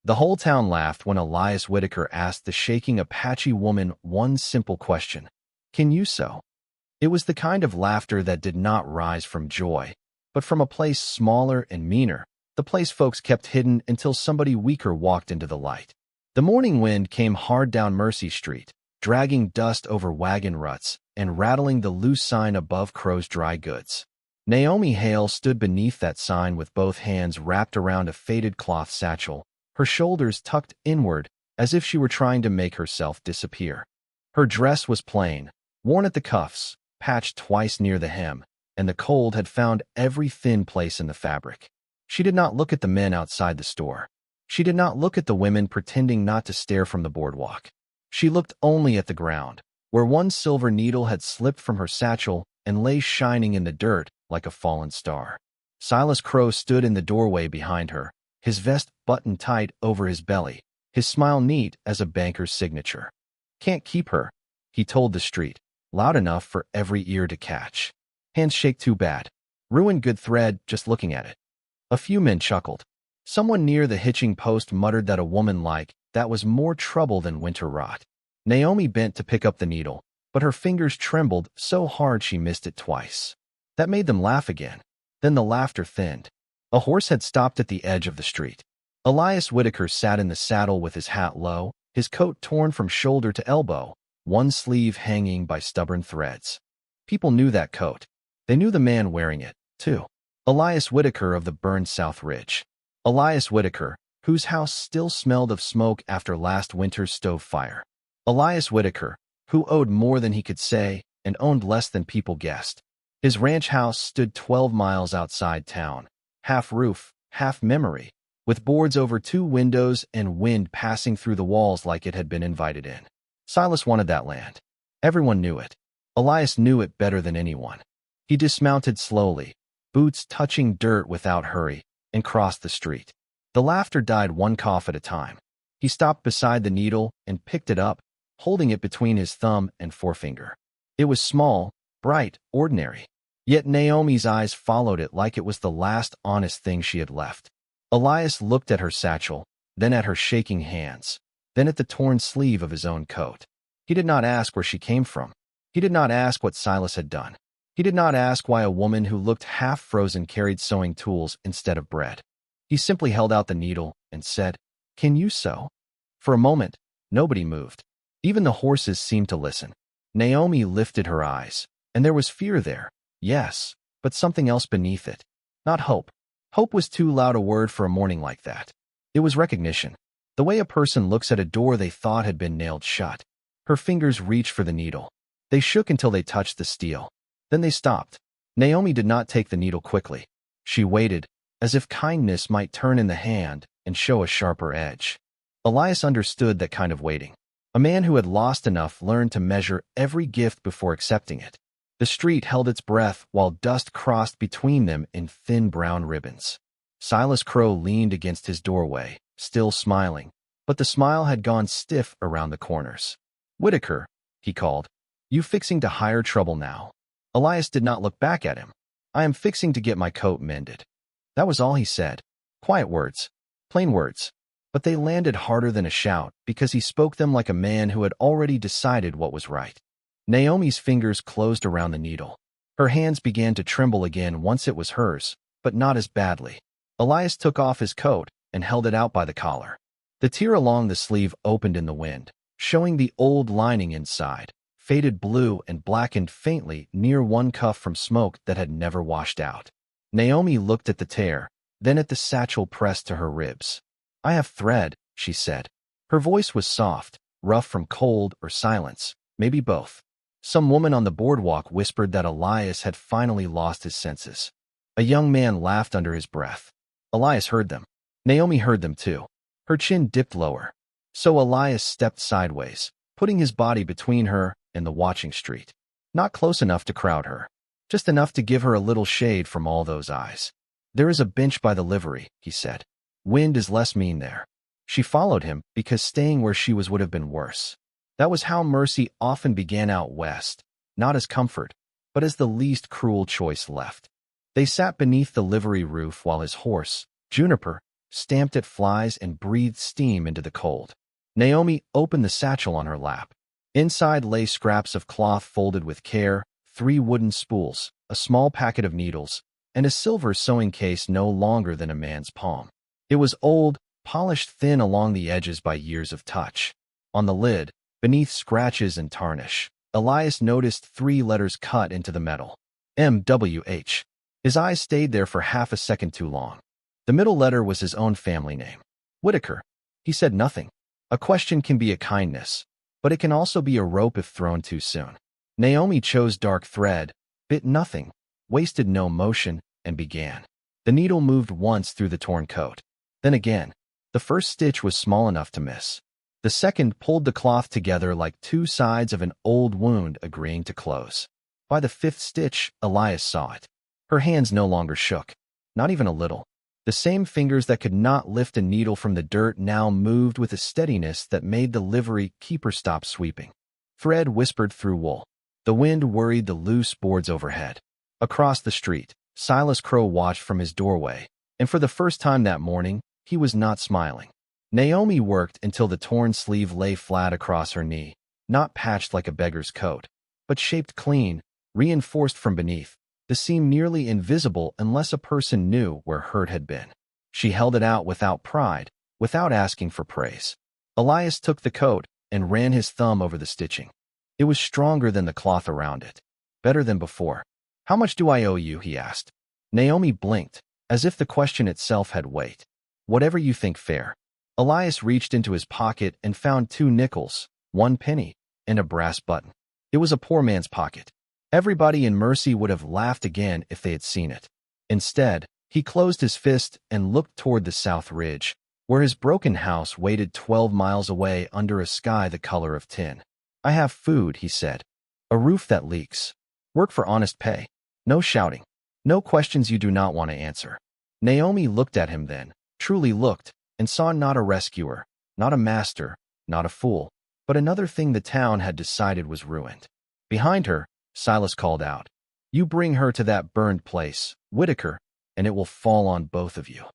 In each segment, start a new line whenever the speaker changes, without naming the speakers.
The whole town laughed when Elias Whittaker asked the shaking Apache woman one simple question. Can you sew? It was the kind of laughter that did not rise from joy, but from a place smaller and meaner, the place folks kept hidden until somebody weaker walked into the light. The morning wind came hard down Mercy Street, dragging dust over wagon ruts and rattling the loose sign above Crow's Dry Goods. Naomi Hale stood beneath that sign with both hands wrapped around a faded cloth satchel, her shoulders tucked inward as if she were trying to make herself disappear. Her dress was plain, worn at the cuffs, patched twice near the hem, and the cold had found every thin place in the fabric. She did not look at the men outside the store. She did not look at the women pretending not to stare from the boardwalk. She looked only at the ground, where one silver needle had slipped from her satchel and lay shining in the dirt like a fallen star. Silas Crow stood in the doorway behind her, his vest buttoned tight over his belly, his smile neat as a banker's signature. Can't keep her, he told the street, loud enough for every ear to catch. Hands shake too bad. Ruined good thread just looking at it. A few men chuckled. Someone near the hitching post muttered that a woman like that was more trouble than winter rot. Naomi bent to pick up the needle, but her fingers trembled so hard she missed it twice. That made them laugh again. Then the laughter thinned. A horse had stopped at the edge of the street. Elias Whittaker sat in the saddle with his hat low, his coat torn from shoulder to elbow, one sleeve hanging by stubborn threads. People knew that coat. They knew the man wearing it, too. Elias Whittaker of the burned South Ridge. Elias Whittaker, whose house still smelled of smoke after last winter's stove fire. Elias Whittaker, who owed more than he could say and owned less than people guessed. His ranch house stood 12 miles outside town, half roof, half memory, with boards over 2 windows and wind passing through the walls like it had been invited in. Silas wanted that land. Everyone knew it. Elias knew it better than anyone. He dismounted slowly, boots touching dirt without hurry, and crossed the street. The laughter died one cough at a time. He stopped beside the needle and picked it up, holding it between his thumb and forefinger. It was small, bright, ordinary. Yet Naomi's eyes followed it like it was the last honest thing she had left. Elias looked at her satchel, then at her shaking hands, then at the torn sleeve of his own coat. He did not ask where she came from. He did not ask what Silas had done. He did not ask why a woman who looked half frozen carried sewing tools instead of bread. He simply held out the needle and said, "Can you sew?" For a moment, nobody moved. Even the horses seemed to listen. Naomi lifted her eyes, and there was fear there, yes, but something else beneath it. Not hope. Hope was too loud a word for a morning like that. It was recognition, the way a person looks at a door they thought had been nailed shut. Her fingers reached for the needle. They shook until they touched the steel. Then they stopped. Naomi did not take the needle quickly. She waited, as if kindness might turn in the hand and show a sharper edge. Elias understood that kind of waiting. A man who had lost enough learned to measure every gift before accepting it. The street held its breath while dust crossed between them in thin brown ribbons. Silas Crow leaned against his doorway, still smiling, but the smile had gone stiff around the corners. "Whittaker," he called, "you fixing to hire trouble now?" Elias did not look back at him. "I am fixing to get my coat mended." That was all he said. Quiet words. Plain words. But they landed harder than a shout because he spoke them like a man who had already decided what was right. Naomi's fingers closed around the needle. Her hands began to tremble again once it was hers, but not as badly. Elias took off his coat and held it out by the collar. The tear along the sleeve opened in the wind, showing the old lining inside, faded blue and blackened faintly near one cuff from smoke that had never washed out. Naomi looked at the tear, then at the satchel pressed to her ribs. "I have thread," she said. Her voice was soft, rough from cold or silence, maybe both. Some woman on the boardwalk whispered that Elias had finally lost his senses. A young man laughed under his breath. Elias heard them. Naomi heard them too. Her chin dipped lower. So Elias stepped sideways, putting his body between her and the watching street. Not close enough to crowd her, just enough to give her a little shade from all those eyes. "There is a bench by the livery," he said. "Wind is less mean there." She followed him because staying where she was would have been worse. That was how mercy often began out west, not as comfort, but as the least cruel choice left. They sat beneath the livery roof while his horse, Juniper, stamped at flies, and breathed steam into the cold. Naomi opened the satchel on her lap. Inside lay scraps of cloth folded with care, 3 wooden spools, a small packet of needles, and a silver sewing case no longer than a man's palm. It was old, polished thin along the edges by years of touch. On the lid, beneath scratches and tarnish, Elias noticed 3 letters cut into the metal. MWH. His eyes stayed there for half a second too long. The middle letter was his own family name. Whittaker. He said nothing. A question can be a kindness, but it can also be a rope if thrown too soon. Naomi chose dark thread, bit nothing, wasted no motion, and began. The needle moved once through the torn coat. Then again. The first stitch was small enough to miss. The second pulled the cloth together like 2 sides of an old wound agreeing to close. By the 5th stitch, Elias saw it. Her hands no longer shook, not even a little. The same fingers that could not lift a needle from the dirt now moved with a steadiness that made the livery keeper stop sweeping. Thread whispered through wool. The wind worried the loose boards overhead. Across the street, Silas Crow watched from his doorway, and for the first time that morning, he was not smiling. Naomi worked until the torn sleeve lay flat across her knee, not patched like a beggar's coat, but shaped clean, reinforced from beneath, the seam nearly invisible unless a person knew where hurt had been. She held it out without pride, without asking for praise. Elias took the coat and ran his thumb over the stitching. It was stronger than the cloth around it. Better than before. "How much do I owe you?" he asked. Naomi blinked, as if the question itself had weight. "Whatever you think fair." Elias reached into his pocket and found 2 nickels, 1 penny, and a brass button. It was a poor man's pocket. Everybody in Mercy would have laughed again if they had seen it. Instead, he closed his fist and looked toward the South Ridge, where his broken house waited 12 miles away under a sky the color of tin. "I have food," he said. "A roof that leaks. Work for honest pay. No shouting. No questions you do not want to answer." Naomi looked at him then, truly looked, and saw not a rescuer, not a master, not a fool, but another thing the town had decided was ruined. Behind her, Silas called out, "You bring her to that burned place, Whittaker, and it will fall on both of you."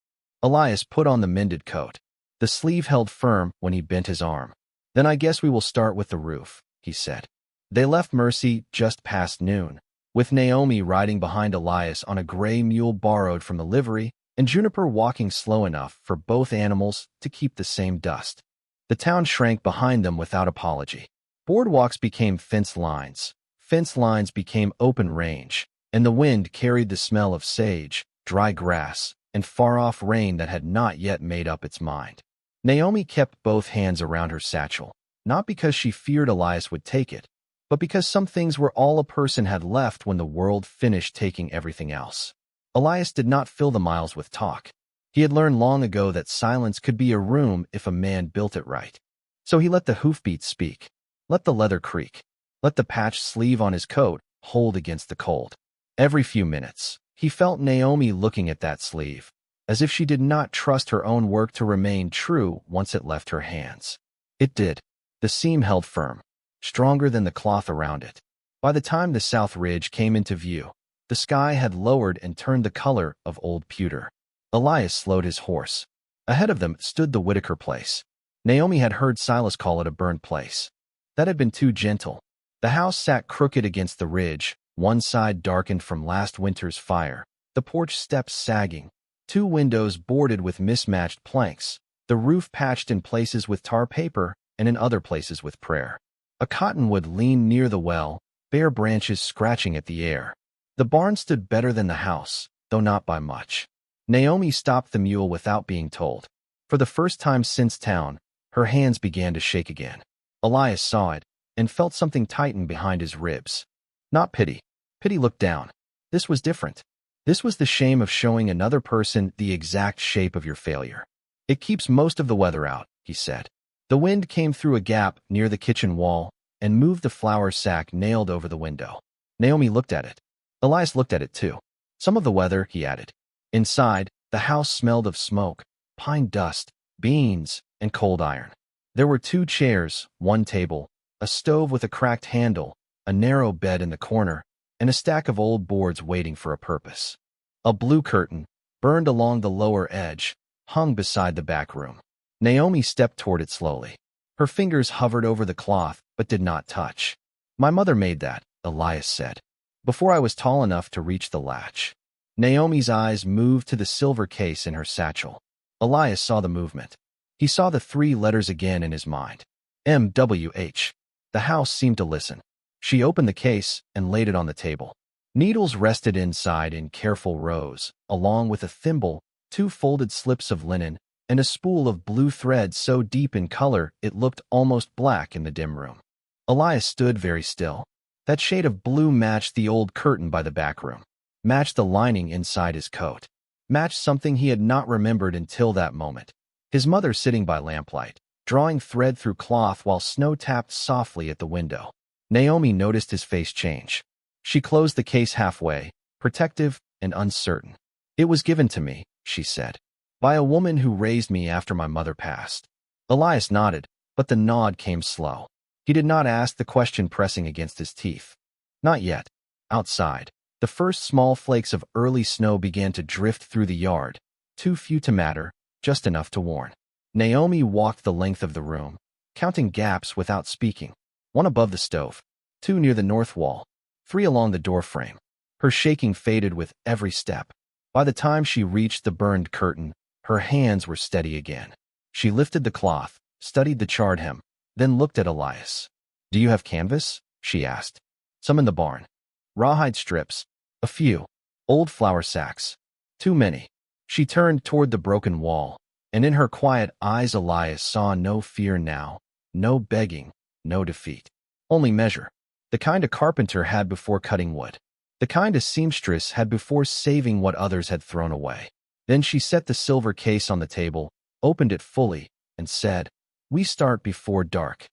Elias put on the mended coat. The sleeve held firm when he bent his arm. "Then I guess we will start with the roof," he said. They left Mercy just past noon, with Naomi riding behind Elias on a gray mule borrowed from the livery, and Juniper walking slow enough for both animals to keep the same dust. The town shrank behind them without apology. Boardwalks became fence lines became open range, and the wind carried the smell of sage, dry grass, and far-off rain that had not yet made up its mind. Naomi kept both hands around her satchel, not because she feared Elias would take it, but because some things were all a person had left when the world finished taking everything else. Elias did not fill the miles with talk. He had learned long ago that silence could be a room if a man built it right. So he let the hoofbeats speak, let the leather creak, let the patched sleeve on his coat hold against the cold. Every few minutes, he felt Naomi looking at that sleeve, as if she did not trust her own work to remain true once it left her hands. It did. The seam held firm, stronger than the cloth around it. By the time the South Ridge came into view, the sky had lowered and turned the color of old pewter. Elias slowed his horse. Ahead of them stood the Whittaker place. Naomi had heard Silas call it a burned place. That had been too gentle. The house sat crooked against the ridge, one side darkened from last winter's fire, the porch steps sagging, 2 windows boarded with mismatched planks, the roof patched in places with tar paper and in other places with prayer. A cottonwood leaned near the well, bare branches scratching at the air. The barn stood better than the house, though not by much. Naomi stopped the mule without being told. For the first time since town, her hands began to shake again. Elias saw it, and felt something tighten behind his ribs. Not pity. Pity looked down. This was different. This was the shame of showing another person the exact shape of your failure. "It keeps most of the weather out," he said. The wind came through a gap near the kitchen wall and moved the flour sack nailed over the window. Naomi looked at it. Elias looked at it too. "Some of the weather," he added. Inside, the house smelled of smoke, pine dust, beans, and cold iron. There were 2 chairs, 1 table, a stove with a cracked handle, a narrow bed in the corner, and a stack of old boards waiting for a purpose. A blue curtain, burned along the lower edge, hung beside the back room. Naomi stepped toward it slowly. Her fingers hovered over the cloth but did not touch. "My mother made that," Elias said, "before I was tall enough to reach the latch." Naomi's eyes moved to the silver case in her satchel. Elias saw the movement. He saw the 3 letters again in his mind. MWH. The house seemed to listen. She opened the case and laid it on the table. Needles rested inside in careful rows, along with a thimble, 2 folded slips of linen, and a spool of blue thread so deep in color it looked almost black in the dim room. Elias stood very still. That shade of blue matched the old curtain by the back room, matched the lining inside his coat, matched something he had not remembered until that moment. His mother sitting by lamplight, drawing thread through cloth while snow tapped softly at the window. Naomi noticed his face change. She closed the case halfway, protective and uncertain. "It was given to me," she said, "by a woman who raised me after my mother passed." Elias nodded, but the nod came slow. He did not ask the question pressing against his teeth. Not yet. Outside, the first small flakes of early snow began to drift through the yard, too few to matter, just enough to warn. Naomi walked the length of the room, counting gaps without speaking. 1 above the stove, 2 near the north wall, 3 along the doorframe. Her shaking faded with every step. By the time she reached the burned curtain, her hands were steady again. She lifted the cloth, studied the charred hem, then looked at Elias. "Do you have canvas?" she asked. "Some in the barn." "Rawhide strips." "A few." "Old flour sacks." "Too many." She turned toward the broken wall, and in her quiet eyes Elias saw no fear now, no begging, no defeat. Only measure. The kind a carpenter had before cutting wood. The kind a seamstress had before saving what others had thrown away. Then she set the silver case on the table, opened it fully, and said, "We start before dark."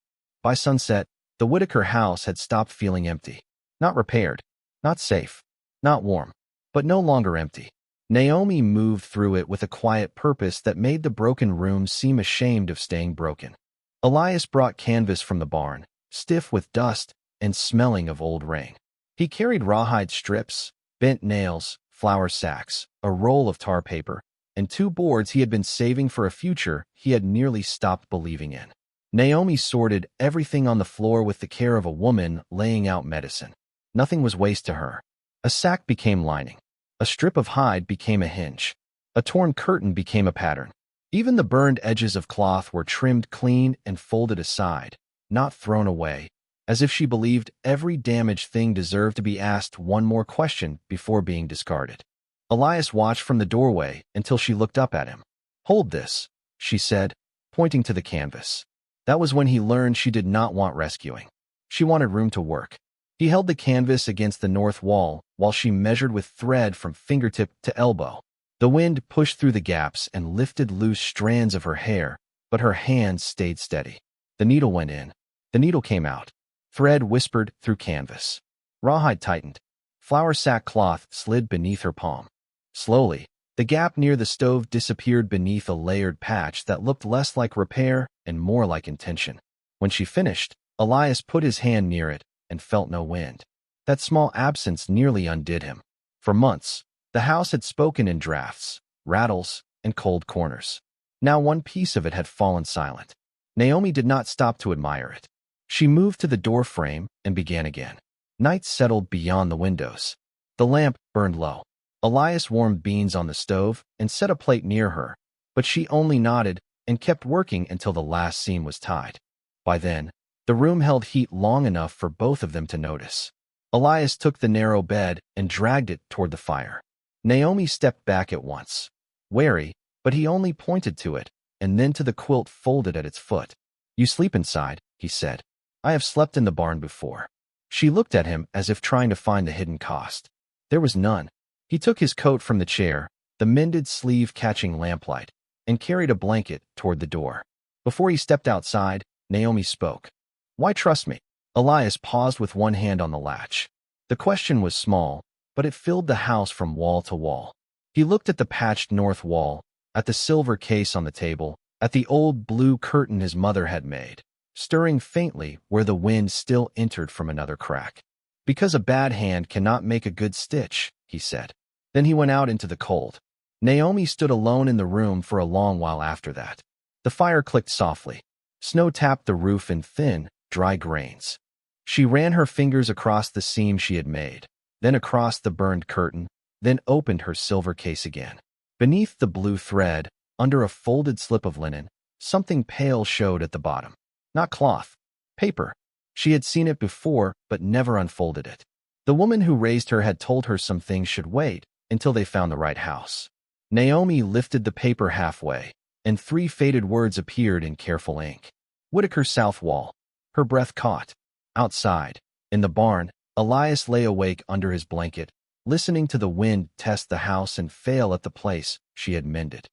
By sunset, the Whittaker house had stopped feeling empty. Not repaired, not safe, not warm, but no longer empty. Naomi moved through it with a quiet purpose that made the broken room seem ashamed of staying broken. Elias brought canvas from the barn, stiff with dust and smelling of old rain. He carried rawhide strips, bent nails, flour sacks, a roll of tar paper, and 2 boards he had been saving for a future he had nearly stopped believing in. Naomi sorted everything on the floor with the care of a woman laying out medicine. Nothing was waste to her. A sack became lining. A strip of hide became a hinge. A torn curtain became a pattern. Even the burned edges of cloth were trimmed clean and folded aside, not thrown away, as if she believed every damaged thing deserved to be asked one more question before being discarded. Elias watched from the doorway until she looked up at him. "Hold this," she said, pointing to the canvas. That was when he learned she did not want rescuing. She wanted room to work. He held the canvas against the north wall while she measured with thread from fingertip to elbow. The wind pushed through the gaps and lifted loose strands of her hair, but her hands stayed steady. The needle went in. The needle came out. Thread whispered through canvas. Rawhide tightened. Flour sack cloth slid beneath her palm. Slowly, the gap near the stove disappeared beneath a layered patch that looked less like repair and more like intention. When she finished, Elias put his hand near it and felt no wind. That small absence nearly undid him. For months, the house had spoken in drafts, rattles, and cold corners. Now one piece of it had fallen silent. Naomi did not stop to admire it. She moved to the door frame and began again. Night settled beyond the windows. The lamp burned low. Elias warmed beans on the stove and set a plate near her, but she only nodded and kept working until the last seam was tied. By then, the room held heat long enough for both of them to notice. Elias took the narrow bed and dragged it toward the fire. Naomi stepped back at once, wary, but he only pointed to it, and then to the quilt folded at its foot. "You sleep inside," he said. "I have slept in the barn before." She looked at him as if trying to find the hidden cost. There was none. He took his coat from the chair, the mended sleeve catching lamplight, and carried a blanket toward the door. Before he stepped outside, Naomi spoke. "Why trust me?" Elias paused with one hand on the latch. The question was small, but it filled the house from wall to wall. He looked at the patched north wall, at the silver case on the table, at the old blue curtain his mother had made, stirring faintly where the wind still entered from another crack. "Because a bad hand cannot make a good stitch," he said. Then he went out into the cold. Naomi stood alone in the room for a long while after that. The fire clicked softly. Snow tapped the roof in thin, dry grains. She ran her fingers across the seam she had made, then across the burned curtain, then opened her silver case again. Beneath the blue thread, under a folded slip of linen, something pale showed at the bottom. Not cloth, paper. She had seen it before, but never unfolded it. The woman who raised her had told her some things should wait until they found the right house. Naomi lifted the paper halfway, and 3 faded words appeared in careful ink. Whittaker South Wall. Her breath caught. Outside, in the barn, Elias lay awake under his blanket, listening to the wind test the house and fail at the place she had mended.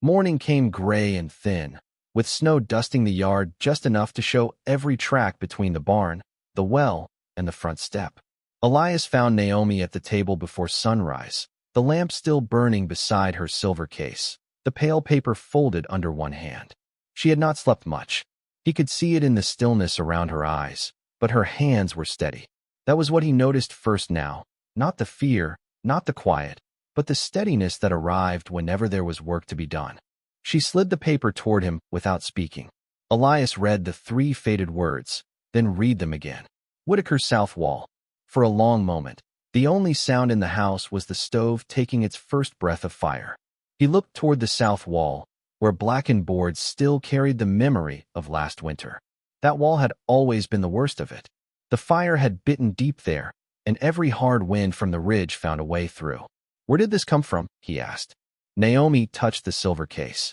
Morning came gray and thin, with snow dusting the yard just enough to show every track between the barn, the well, and the front step. Elias found Naomi at the table before sunrise, the lamp still burning beside her silver case, the pale paper folded under one hand. She had not slept much. He could see it in the stillness around her eyes, but her hands were steady. That was what he noticed first now, not the fear, not the quiet, but the steadiness that arrived whenever there was work to be done. She slid the paper toward him without speaking. Elias read the 3 faded words, then read them again. Whittaker South Wall. For a long moment, the only sound in the house was the stove taking its first breath of fire. He looked toward the south wall, where blackened boards still carried the memory of last winter. That wall had always been the worst of it. The fire had bitten deep there, and every hard wind from the ridge found a way through. Where did this come from? He asked. Naomi touched the silver case.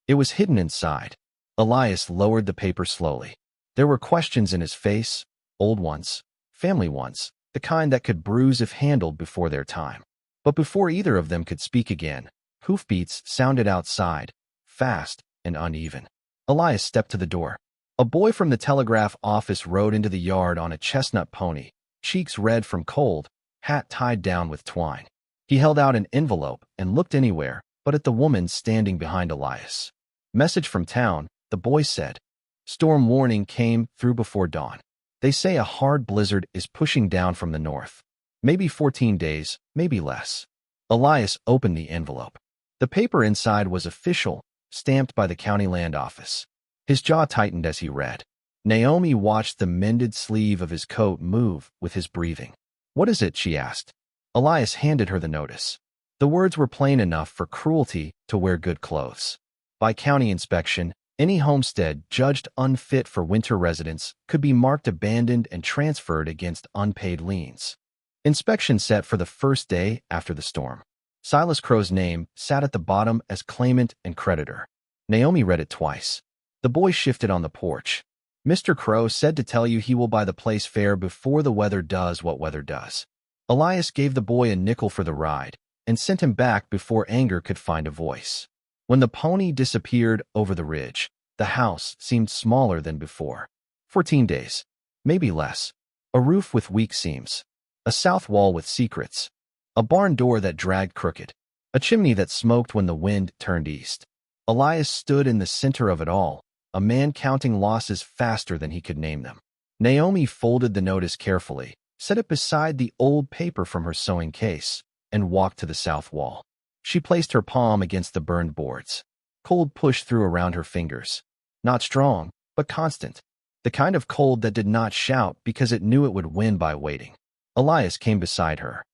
It was hidden inside. Elias lowered the paper slowly. There were questions in his face, old ones, family ones, the kind that could bruise if handled before their time. But before either of them could speak again, hoofbeats sounded outside, fast and uneven. Elias stepped to the door. A boy from the telegraph office rode into the yard on a chestnut pony, cheeks red from cold, hat tied down with twine. He held out an envelope and looked anywhere but at the woman standing behind Elias. Message from town, the boy said. Storm warning came through before dawn. They say a hard blizzard is pushing down from the north. Maybe 14 days, maybe less. Elias opened the envelope. The paper inside was official, stamped by the county land office. His jaw tightened as he read. Naomi watched the mended sleeve of his coat move with his breathing. What is it? She asked. Elias handed her the notice. The words were plain enough for cruelty to wear good clothes. By county inspection, any homestead judged unfit for winter residence could be marked abandoned and transferred against unpaid liens. Inspection set for the first day after the storm. Silas Crow's name sat at the bottom as claimant and creditor. Naomi read it twice. The boy shifted on the porch. Mr. Crow said to tell you he will buy the place fair before the weather does what weather does. Elias gave the boy a nickel for the ride and sent him back before anger could find a voice. When the pony disappeared over the ridge, the house seemed smaller than before. 14 days, maybe less. A roof with weak seams. A south wall with secrets. A barn door that dragged crooked. A chimney that smoked when the wind turned east. Elias stood in the center of it all, a man counting losses faster than he could name them. Naomi folded the notice carefully, set it beside the old paper from her sewing case, and walked to the south wall. She placed her palm against the burned boards. Cold pushed through around her fingers. Not strong, but constant. The kind of cold that did not shout because it knew it would win by waiting. Elias came beside her.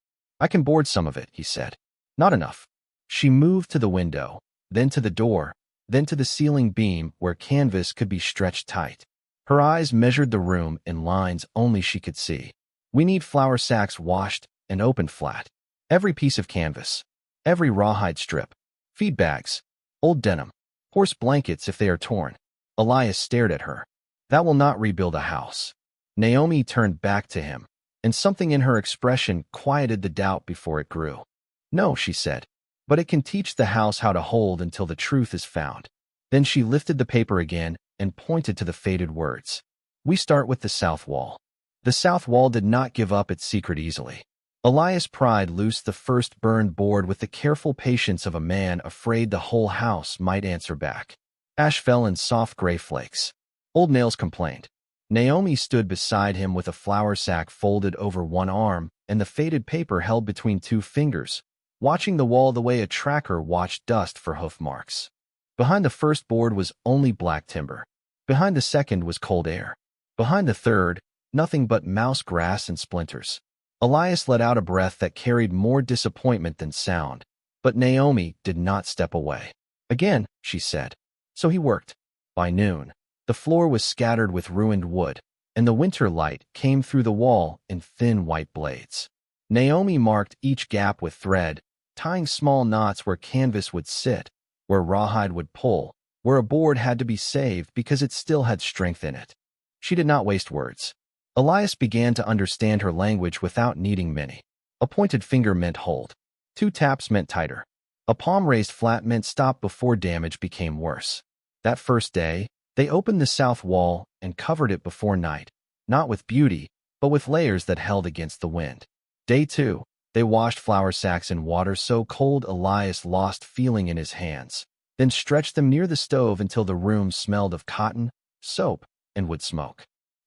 I can board some of it, he said. Not enough. She moved to the window, then to the door, then to the ceiling beam where canvas could be stretched tight. Her eyes measured the room in lines only she could see. We need flour sacks washed and opened flat. Every piece of canvas. Every rawhide strip. Feed bags. Old denim. Horse blankets if they are torn. Elias stared at her. That will not rebuild a house. Naomi turned back to him, and something in her expression quieted the doubt before it grew. No, she said, but it can teach the house how to hold until the truth is found. Then she lifted the paper again and pointed to the faded words. We start with the south wall. The south wall did not give up its secret easily. Elias pried loose the first burned board with the careful patience of a man afraid the whole house might answer back. Ash fell in soft gray flakes. Old nails complained. Naomi stood beside him with a flour sack folded over one arm and the faded paper held between two fingers, watching the wall the way a tracker watched dust for hoof marks. Behind the first board was only black timber. Behind the second was cold air. Behind the third, nothing but mouse grass and splinters. Elias let out a breath that carried more disappointment than sound, but Naomi did not step away. Again, she said. So he worked. By noon, the floor was scattered with ruined wood, and the winter light came through the wall in thin white blades. Naomi marked each gap with thread, tying small knots where canvas would sit, where rawhide would pull, where a board had to be saved because it still had strength in it. She did not waste words. Elias began to understand her language without needing many. A pointed finger meant hold. 2 taps meant tighter. A palm raised flat meant stop before damage became worse. That first day, they opened the south wall and covered it before night, not with beauty, but with layers that held against the wind. Day 2, they washed flour sacks in water so cold Elias lost feeling in his hands, then stretched them near the stove until the room smelled of cotton, soap, and wood smoke.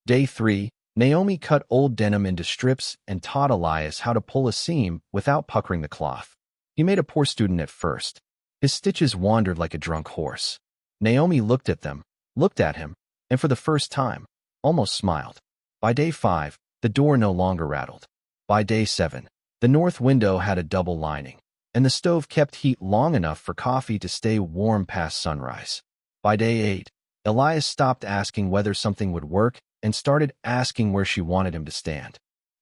Day 3, Naomi cut old denim into strips and taught Elias how to pull a seam without puckering the cloth. He made a poor student at first. His stitches wandered like a drunk horse. Naomi looked at them, looked at him, and for the first time, almost smiled. By day 5, the door no longer rattled. By day 7, the north window had a double lining, and the stove kept heat long enough for coffee to stay warm past sunrise. By day 8, Elias stopped asking whether something would work and started asking where she wanted him to stand.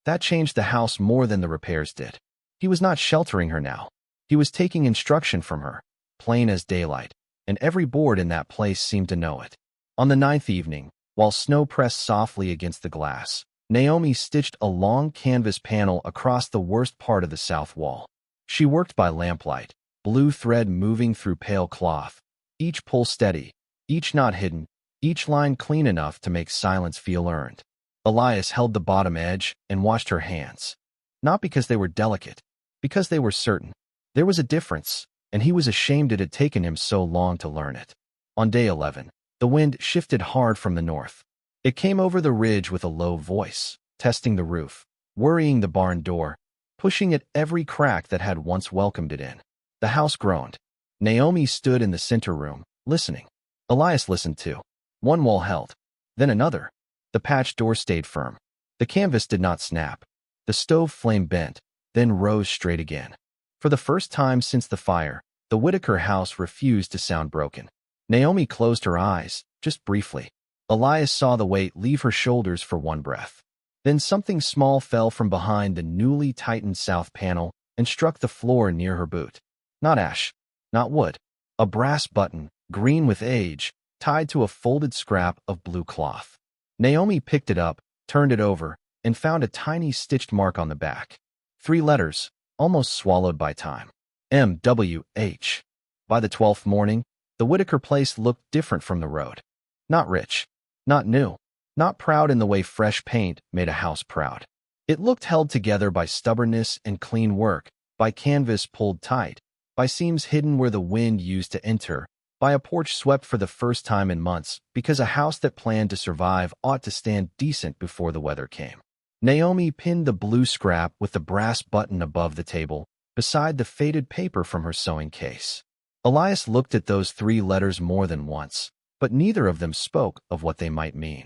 That changed the house more than the repairs did. He was not sheltering her now. He was taking instruction from her, plain as daylight, and every board in that place seemed to know it. On the 9th evening, while snow pressed softly against the glass, Naomi stitched a long canvas panel across the worst part of the south wall. She worked by lamplight, blue thread moving through pale cloth, each pull steady, each knot hidden, each line clean enough to make silence feel earned. Elias held the bottom edge and watched her hands. Not because they were delicate, because they were certain. There was a difference, and he was ashamed it had taken him so long to learn it. On day 11, the wind shifted hard from the north. It came over the ridge with a low voice, testing the roof, worrying the barn door, pushing at every crack that had once welcomed it in. The house groaned. Naomi stood in the center room, listening. Elias listened too. One wall held, then another. The patch door stayed firm. The canvas did not snap. The stove flame bent, then rose straight again. For the first time since the fire, the Whittaker house refused to sound broken. Naomi closed her eyes, just briefly. Elias saw the weight leave her shoulders for one breath. Then something small fell from behind the newly tightened south panel and struck the floor near her boot. Not ash, not wood. A brass button, green with age, tied to a folded scrap of blue cloth. Naomi picked it up, turned it over, and found a tiny stitched mark on the back. 3 letters, almost swallowed by time. M-W-H. By the 12th morning, the Whittaker place looked different from the road. Not rich, not new, not proud in the way fresh paint made a house proud. It looked held together by stubbornness and clean work, by canvas pulled tight, by seams hidden where the wind used to enter, by a porch swept for the first time in months, because a house that planned to survive ought to stand decent before the weather came. Naomi pinned the blue scrap with the brass button above the table, beside the faded paper from her sewing case. Elias looked at those 3 letters more than once, but neither of them spoke of what they might mean.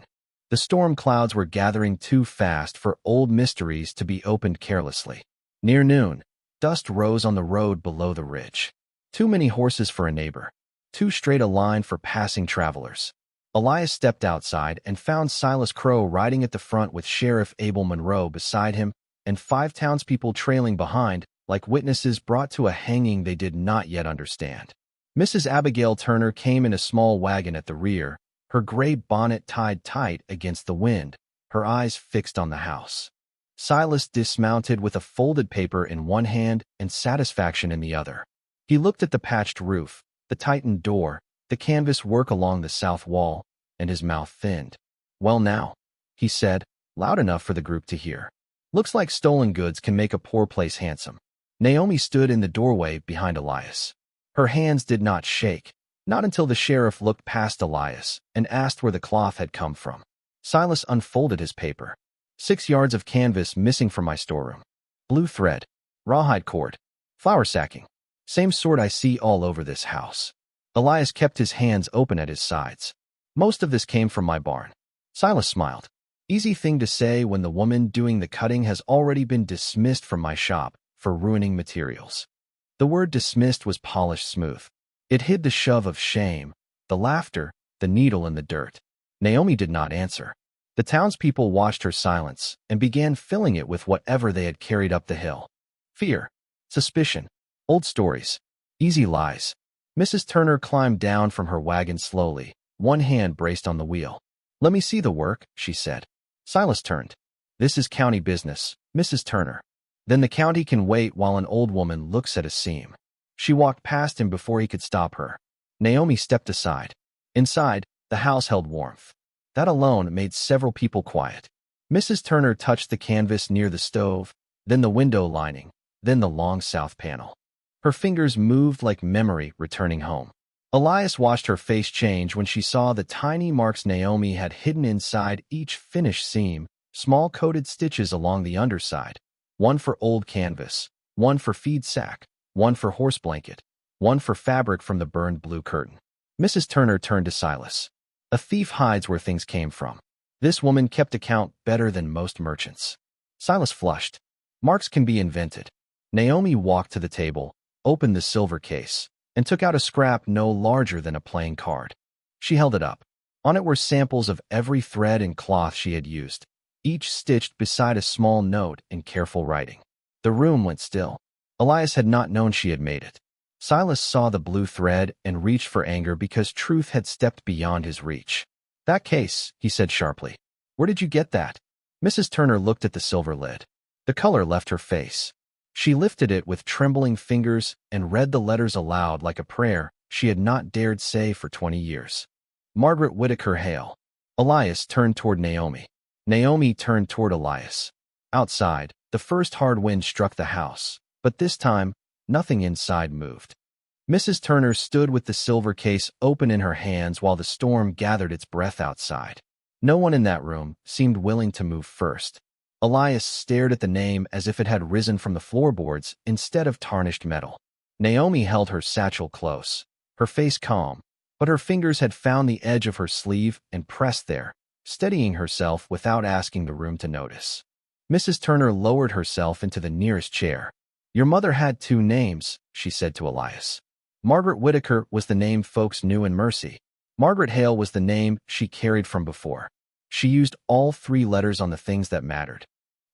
The storm clouds were gathering too fast for old mysteries to be opened carelessly. Near noon, dust rose on the road below the ridge. Too many horses for a neighbor. Too straight a line for passing travelers. Elias stepped outside and found Silas Crow riding at the front with Sheriff Abel Monroe beside him and 5 townspeople trailing behind, like witnesses brought to a hanging they did not yet understand. Mrs. Abigail Turner came in a small wagon at the rear, her gray bonnet tied tight against the wind, her eyes fixed on the house. Silas dismounted with a folded paper in one hand and satisfaction in the other. He looked at the patched roof, the tightened door, the canvas work along the south wall, and his mouth thinned. "Well now," he said, loud enough for the group to hear. "Looks like stolen goods can make a poor place handsome." Naomi stood in the doorway behind Elias. Her hands did not shake, not until the sheriff looked past Elias and asked where the cloth had come from. Silas unfolded his paper. 6 yards of canvas missing from my storeroom. Blue thread, rawhide cord, Flour sacking. Same sort I see all over this house. Elias kept his hands open at his sides. Most of this came from my barn. Silas smiled. Easy thing to say when the woman doing the cutting has already been dismissed from my shop for ruining materials. The word dismissed was polished smooth. It hid the shove of shame, the laughter, the needle in the dirt. Naomi did not answer. The townspeople watched her silence and began filling it with whatever they had carried up the hill. Fear, suspicion, old stories, easy lies. Mrs. Turner climbed down from her wagon slowly, one hand braced on the wheel. "Let me see the work," she said. Silas turned. "This is county business, Mrs. Turner." "Then the county can wait while an old woman looks at a seam." She walked past him before he could stop her. Naomi stepped aside. Inside, the house held warmth. That alone made several people quiet. Mrs. Turner touched the canvas near the stove, then the window lining, then the long south panel. Her fingers moved like memory returning home. Elias watched her face change when she saw the tiny marks Naomi had hidden inside each finished seam, small coated stitches along the underside. One for old canvas, one for feed sack, one for horse blanket, one for fabric from the burned blue curtain. Mrs. Turner turned to Silas. "A thief hides where things came from. This woman kept account better than most merchants." Silas flushed. "Marks can be invented." Naomi walked to the table, opened the silver case, and took out a scrap no larger than a playing card. She held it up. On it were samples of every thread and cloth she had used, each stitched beside a small note in careful writing. The room went still. Elias had not known she had made it. Silas saw the blue thread and reached for anger because truth had stepped beyond his reach. "That case," he said sharply. "Where did you get that?" Mrs. Turner looked at the silver lid. The color left her face. She lifted it with trembling fingers and read the letters aloud like a prayer she had not dared say for 20 years. "Margaret Whittaker Hale." Elias turned toward Naomi. Naomi turned toward Elias. Outside, the first hard wind struck the house, but this time, nothing inside moved. Mrs. Turner stood with the silver case open in her hands while the storm gathered its breath outside. No one in that room seemed willing to move first. Elias stared at the name as if it had risen from the floorboards instead of tarnished metal. Naomi held her satchel close, her face calm, but her fingers had found the edge of her sleeve and pressed there, steadying herself without asking the room to notice. Mrs. Turner lowered herself into the nearest chair. "Your mother had 2 names," she said to Elias. Margaret Whittaker was the name folks knew in Mercy. Margaret Hale was the name she carried from before. She used all 3 letters on the things that mattered.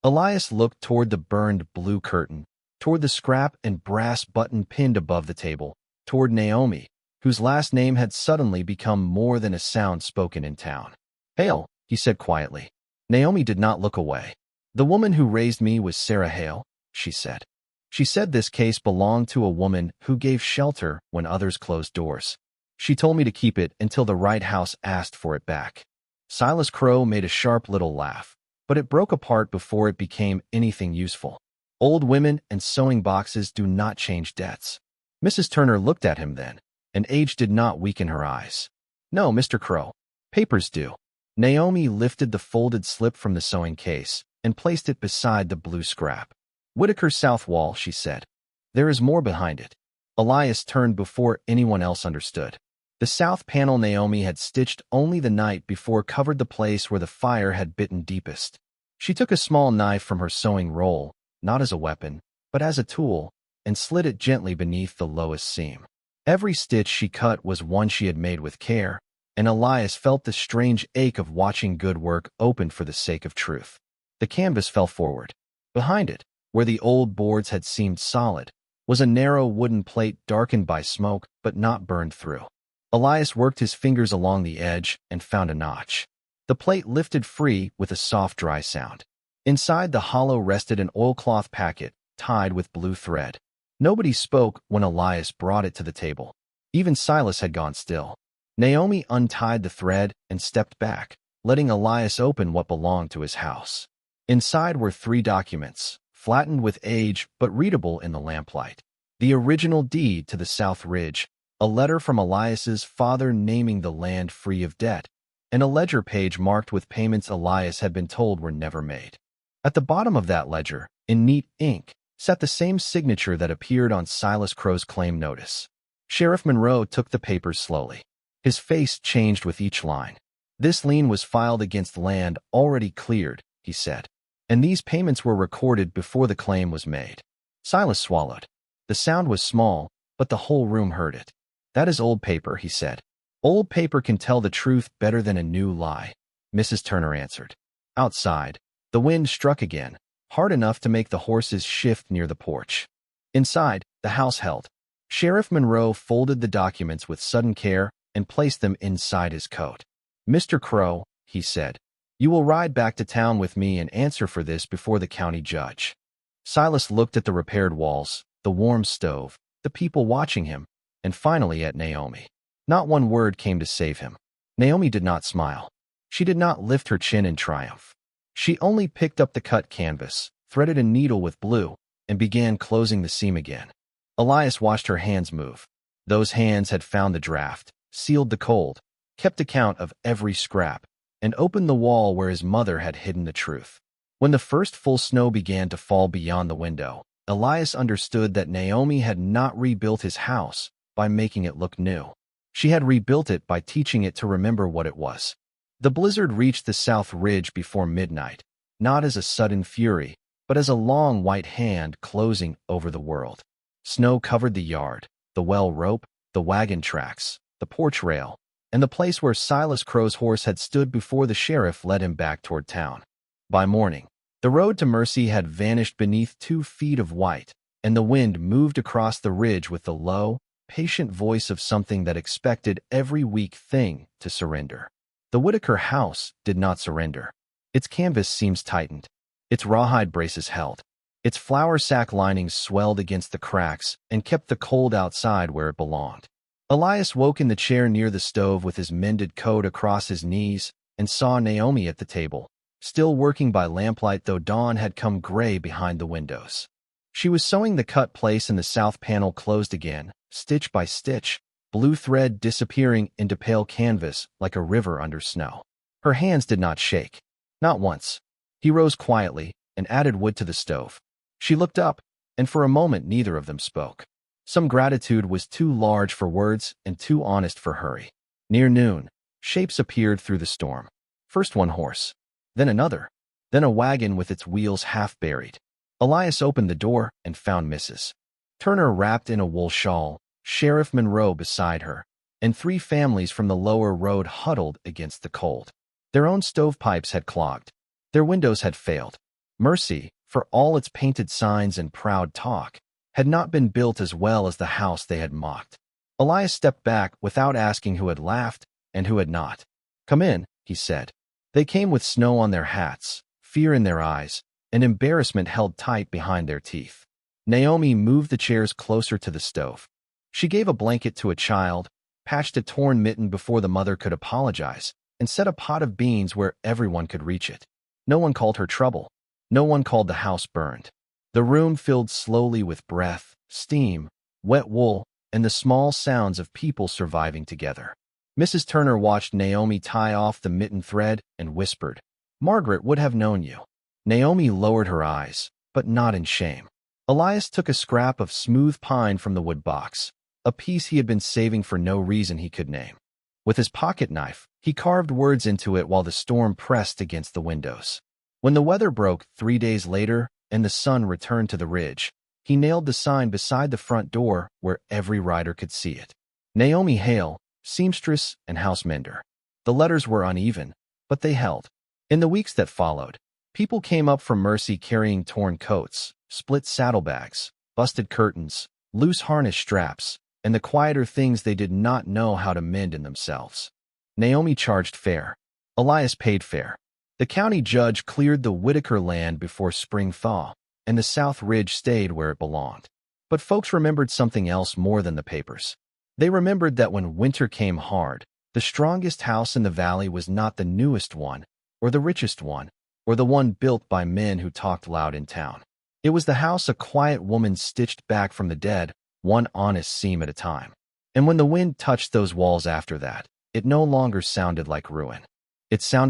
Elias looked toward the burned blue curtain, toward the scrap and brass button pinned above the table, toward Naomi, whose last name had suddenly become more than a sound spoken in town. "Hale," he said quietly. Naomi did not look away. "The woman who raised me was Sarah Hale," she said. She said this case belonged to a woman who gave shelter when others closed doors. She told me to keep it until the right house asked for it back. Silas Crow made a sharp little laugh, but it broke apart before it became anything useful. Old women and sewing boxes do not change debts. Mrs. Turner looked at him then, and age did not weaken her eyes. "No, Mr. Crow. Papers do." Naomi lifted the folded slip from the sewing case and placed it beside the blue scrap. "Whittaker's south wall," she said. "There is more behind it." Elias turned before anyone else understood. The south panel Naomi had stitched only the night before covered the place where the fire had bitten deepest. She took a small knife from her sewing roll, not as a weapon, but as a tool, and slid it gently beneath the lowest seam. Every stitch she cut was one she had made with care, and Elias felt the strange ache of watching good work opened for the sake of truth. The canvas fell forward. Behind it, where the old boards had seemed solid, was a narrow wooden plate darkened by smoke but not burned through. Elias worked his fingers along the edge and found a notch. The plate lifted free with a soft, dry sound. Inside the hollow rested an oilcloth packet tied with blue thread. Nobody spoke when Elias brought it to the table. Even Silas had gone still. Naomi untied the thread and stepped back, letting Elias open what belonged to his house. Inside were 3 documents, flattened with age but readable in the lamplight. The original deed to the South Ridge, a letter from Elias's father naming the land free of debt, and a ledger page marked with payments Elias had been told were never made. At the bottom of that ledger, in neat ink, sat the same signature that appeared on Silas Crow's claim notice. Sheriff Monroe took the papers slowly. His face changed with each line. "This lien was filed against land already cleared," he said, "and these payments were recorded before the claim was made." Silas swallowed. The sound was small, but the whole room heard it. "That is old paper," he said. "Old paper can tell the truth better than a new lie," Mrs. Turner answered. Outside, the wind struck again, hard enough to make the horses shift near the porch. Inside, the house held. Sheriff Monroe folded the documents with sudden care and placed them inside his coat. "Mr. Crow," he said, "you will ride back to town with me and answer for this before the county judge." Silas looked at the repaired walls, the warm stove, the people watching him, and finally at Naomi. Not one word came to save him. Naomi did not smile. She did not lift her chin in triumph. She only picked up the cut canvas, threaded a needle with blue, and began closing the seam again. Elias watched her hands move. Those hands had found the draft, sealed the cold, kept account of every scrap, and opened the wall where his mother had hidden the truth. When the first full snow began to fall beyond the window, Elias understood that Naomi had not rebuilt his house by making it look new. She had rebuilt it by teaching it to remember what it was. The blizzard reached the south ridge before midnight, not as a sudden fury, but as a long white hand closing over the world. Snow covered the yard, the well rope, the wagon tracks, the porch rail, and the place where Silas Crow's horse had stood before the sheriff led him back toward town. By morning, the road to Mercy had vanished beneath 2 feet of white, and the wind moved across the ridge with the low, patient voice of something that expected every weak thing to surrender. The Whittaker house did not surrender. Its canvas seams tightened. Its rawhide braces held. Its flour sack linings swelled against the cracks and kept the cold outside where it belonged. Elias woke in the chair near the stove with his mended coat across his knees and saw Naomi at the table, still working by lamplight though dawn had come gray behind the windows. She was sewing the cut place in the south panel closed again, stitch by stitch, blue thread disappearing into pale canvas like a river under snow. Her hands did not shake. Not once. He rose quietly and added wood to the stove. She looked up, and for a moment neither of them spoke. Some gratitude was too large for words and too honest for hurry. Near noon, shapes appeared through the storm. First one horse, then another, then a wagon with its wheels half buried. Elias opened the door and found Mrs. Turner wrapped in a wool shawl, Sheriff Monroe beside her, and 3 families from the lower road huddled against the cold. Their own stovepipes had clogged. Their windows had failed. Mercy, for all its painted signs and proud talk, had not been built as well as the house they had mocked. Elias stepped back without asking who had laughed and who had not. "Come in," he said. They came with snow on their hats, fear in their eyes, and embarrassment held tight behind their teeth. Naomi moved the chairs closer to the stove. She gave a blanket to a child, patched a torn mitten before the mother could apologize, and set a pot of beans where everyone could reach it. No one called her trouble. No one called the house burned. The room filled slowly with breath, steam, wet wool, and the small sounds of people surviving together. Mrs. Turner watched Naomi tie off the mitten thread and whispered, "Margaret would have known you." Naomi lowered her eyes, but not in shame. Elias took a scrap of smooth pine from the wood box, a piece he had been saving for no reason he could name. With his pocket knife, he carved words into it while the storm pressed against the windows. When the weather broke 3 days later and the sun returned to the ridge, he nailed the sign beside the front door where every rider could see it. Naomi Hale, seamstress and house mender. The letters were uneven, but they held. In the weeks that followed, people came up from Mercy carrying torn coats, split saddlebags, busted curtains, loose harness straps, and the quieter things they did not know how to mend in themselves. Naomi charged fair. Elias paid fair. The county judge cleared the Whittaker land before spring thaw, and the South Ridge stayed where it belonged. But folks remembered something else more than the papers. They remembered that when winter came hard, the strongest house in the valley was not the newest one, or the richest one, or the one built by men who talked loud in town. It was the house a quiet woman stitched back from the dead, one honest seam at a time. And when the wind touched those walls after that, it no longer sounded like ruin. It sounded